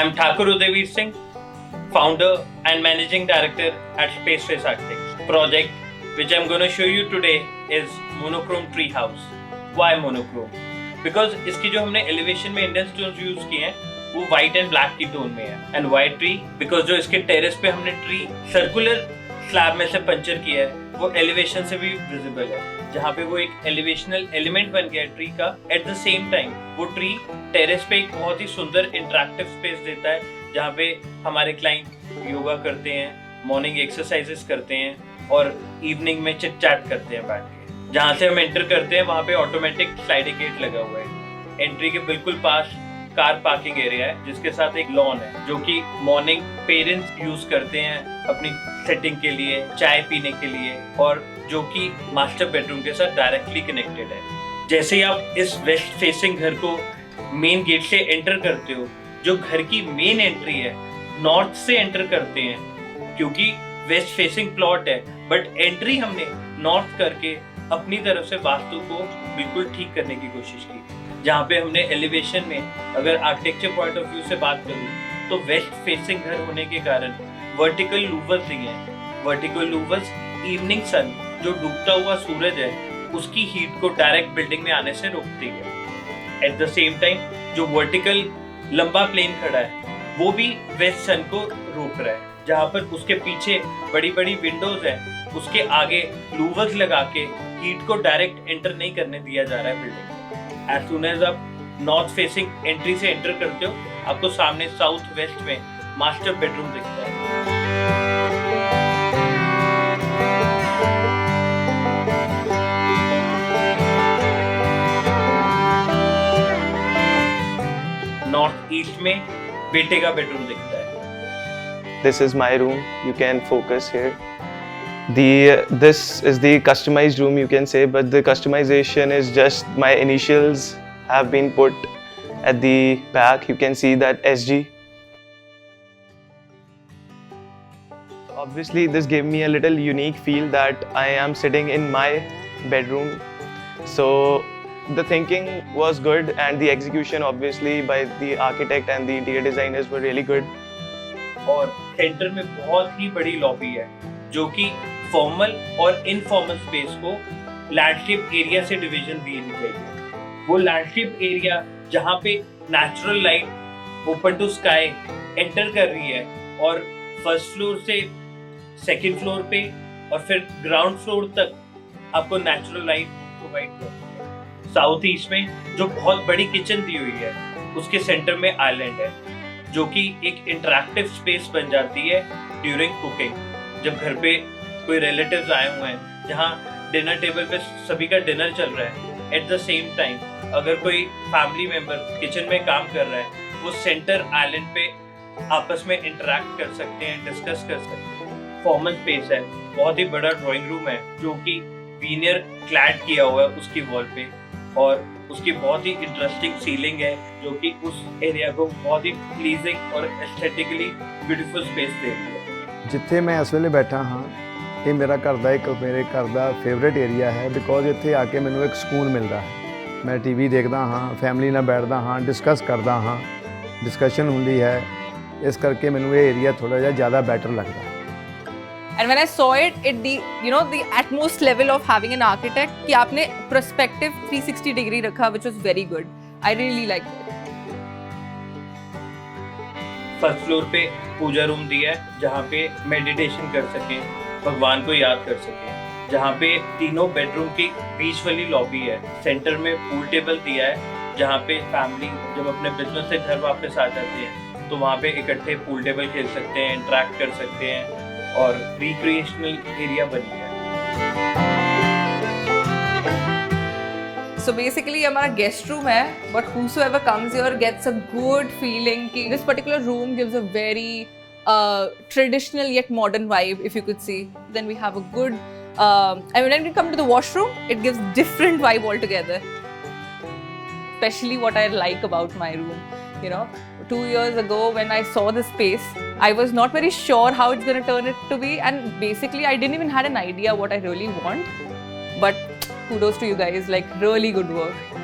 I'm Thakur Udayveer Singh, founder and managing director at Spaceface Architects. Project which I'm going to show you today is monochrome tree house. Why monochrome? Because इसकी जो हमने elevation में index tones use किए हैं वो white and black की tone में है. And why tree? Because जो इसके टेरेस पे हमने ट्री सर्कुलर स्लैब में से पंचर किया है वो एलिवेशन से भी विजिबल है, जहाँ पे वो एक एलिवेशनल एलिमेंट बन गया है ट्री का. एट द सेम टाइम वो ट्री टेरेस पे एक बहुत ही सुंदर इंटरेक्टिव स्पेस देता है, जहाँ पे हमारे क्लाइंट योगा करते हैं, मॉर्निंग एक्सरसाइजेस करते हैं और इवनिंग में चिट चैट करते हैं बैठ के. जहाँ से हम एंटर करते हैं वहाँ पे ऑटोमेटिक स्लाइडिंग गेट लगा हुआ है. एंट्री के बिल्कुल पास कार पार्किंग एरिया है जिसके साथ एक लॉन है, जो कि मॉर्निंग पेरेंट्स यूज करते हैं अपनी सेटिंग के लिए, चाय पीने के लिए, और जो कि मास्टर बेडरूम के साथ डायरेक्टली कनेक्टेड है. जैसे ही आप इस वेस्ट फेसिंग घर को मेन गेट से एंटर करते हो, जो घर की मेन एंट्री है नॉर्थ से एंटर करते हैं क्योंकि वेस्ट फेसिंग प्लॉट है, बट एंट्री हमने नॉर्थ करके अपनी तरफ से वास्तु को बिल्कुल ठीक करने की कोशिश की. जहाँ पे हमने एलिवेशन में अगर आर्किटेक्चर पॉइंट ऑफ व्यू से बात करूँ तो वेस्ट फेसिंग घर होने के कारण वर्टिकल लूवर्स दिए हैं. वर्टिकल लूवर्स इवनिंग सन, जो डूबता हुआ सूरज है, उसकी हीट को डायरेक्ट बिल्डिंग में आने से रोकती है. एट द सेम टाइम जो वर्टिकल लंबा प्लेन खड़ा है वो भी वेस्ट सन को रोक रहा है. जहाँ पर उसके पीछे बड़ी बड़ी विंडोज है, उसके आगे लूवर्स लगा के हीट को डायरेक्ट एंटर नहीं करने दिया जा रहा है बिल्डिंग. एज सून एज आप नॉर्थ फेसिंग एंट्री से एंटर करते हो, आपको सामने साउथ वेस्ट में मास्टर बेडरूम दिखता है. नॉर्थ ईस्ट में बेटे का बेडरूम दिखता है. This is my room. You can focus here. This is the customized room, you can say, but the customization is just my initials have been put at the back. You can see that SG. Obviously, this gave me a little unique feel that I am sitting in my bedroom. So the thinking was good and the execution obviously by the architect and the interior designers were really good. और centre में बहुत ही बड़ी lobby है जो कि formal और informal space को landscape area से डिवीजन दी गई है. वो लैंडस्केप एरिया जहाँ पे natural light open to sky enter कर रही है और फर्स्ट फ्लोर से सेकंड फ्लोर पे और फिर ग्राउंड फ्लोर तक आपको नेचुरल लाइट प्रोवाइड कर रही है. साउथ ईस्ट में जो बहुत बड़ी किचन दी हुई है उसके सेंटर में आइलैंड है, जो कि एक इंटरैक्टिव स्पेस बन जाती है ड्यूरिंग कुकिंग. जब घर पे कोई रिलेटिव्स आए हुए हैं, जहाँ डिनर टेबल पे सभी का डिनर चल रहा है, एट द सेम टाइम अगर कोई फैमिली मेंबर किचन में काम कर रहा है, वो सेंटर आइलैंड पे आपस में इंटरैक्ट कर सकते हैं, डिस्कस कर सकते हैं. फॉर्मल स्पेस है, बहुत ही बड़ा ड्राइंग रूम है जो कि वीनियर क्लैड किया हुआ है उसकी वॉल पे, और उसकी बहुत ही इंटरेस्टिंग सीलिंग है जो कि उस एरिया को बहुत ही प्लीजिंग और एस्थेटिकली ब्यूटीफुल स्पेस दे रही है. जिथे मैं इस वेले बैठा हाँ, ये मेरा घर का एक मेरे घर का फेवरेट एरिया है, बिकॉज इत्थे आके मैनू एक सुकून मिलता है. मैं टीवी देखता हाँ, फैमिली नाल बैठदा हाँ, डिस्कस करदा हाँ, डिस्कशन हुंदी है, इस करके मैनू ये एरिया थोड़ा जिहा ज़्यादा बेटर लगता है. And when I saw it, the utmost level of having an architect, कि आपने perspective 360 degree रखा, which was very good. I really liked it. First floor पे पूजा रूम दिया है जहाँ पे मेडिटेशन कर सकें, भगवान को याद कर सकें. जहाँ पे तीनों बेडरूम की बीच वाली लॉबी है. सेंटर में पूल टेबल दिया है जहाँ पे फैमिली जब अपने बिजनेस से घर वापस आ जाते हैं तो वहाँ पे इकट्ठे पूल टेबल खेल सकते हैं, इंटरेक्ट कर सकते हैं और रिक्रिएशनल एरिया बन गया. So basically हमारा गेस्ट रूम है, but whosoever comes here gets a good feeling कि this particular room gives a very traditional yet modern vibe, if you could see. Then we have a good and when we come to the washroom, it gives different vibe altogether. Especially what I like about my room, 2 years ago when I saw the space, I was not very sure how it's going to turn it to be, and basically I didn't even had an idea what I really want, but kudos to you guys, like really good work.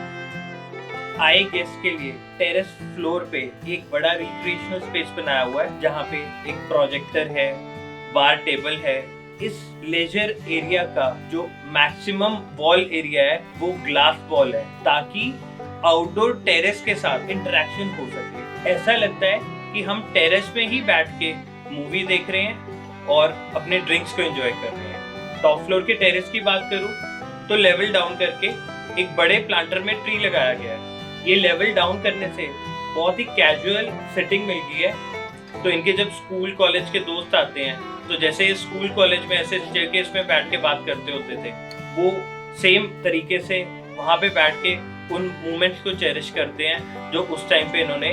आए guest के लिए terrace floor पे एक बड़ा recreational space बनाया हुआ है, जहाँ पे एक प्रोजेक्टर है, बार टेबल है। इस लेजर एरिया का जो मैक्सिमम वॉल एरिया है वो ग्लास वॉल है, ताकि आउटडोर टेरेस के साथ इंटरेक्शन हो सके। ऐसा लगता है कि हम टेरेस में ही बैठ के मूवी देख रहे हैं और अपने ड्रिंक्स को एंजॉय कर रहे हैं। टॉप फ्लोर के टेरेस की बात करूं तो लेवल डाउन करके एक बड़े प्लांटर में ट्री लगाया गया है। ये लेवल डाउन करने से बहुत ही कैजुअल सेटिंग मिल गई है। तो इनके जब स्कूल कॉलेज के दोस्त आते हैं तो जैसे ये स्कूल कॉलेज में ऐसे स्टेयरकेस में बैठ के बात करते होते थे, वो सेम तरीके से वहाँ पे बैठ के उन मोमेंट्स को चेरिश करते हैं जो उस टाइम पे इन्होंने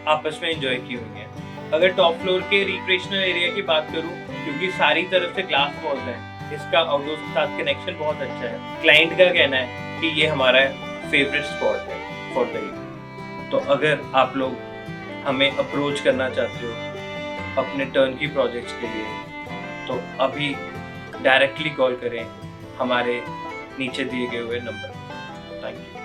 आपस में एंजॉय की हुई हैं। अगर टॉप फ्लोर के रिक्रिएशनल एरिया की बात करूं, क्योंकि सारी तरफ से ग्लास वॉल्स हैं, इसका आउटडोर के साथ कनेक्शन बहुत अच्छा है। क्लाइंट का कहना है कि ये हमारा फेवरेट स्पॉट है फॉर द ईवनिंग। तो अगर आप लोग हमें अप्रोच करना चाहते हो अपने टर्न की प्रोजेक्ट्स के लिए, तो अभी डायरेक्टली कॉल करें हमारे नीचे दिए गए हुए नंबर। Thank you.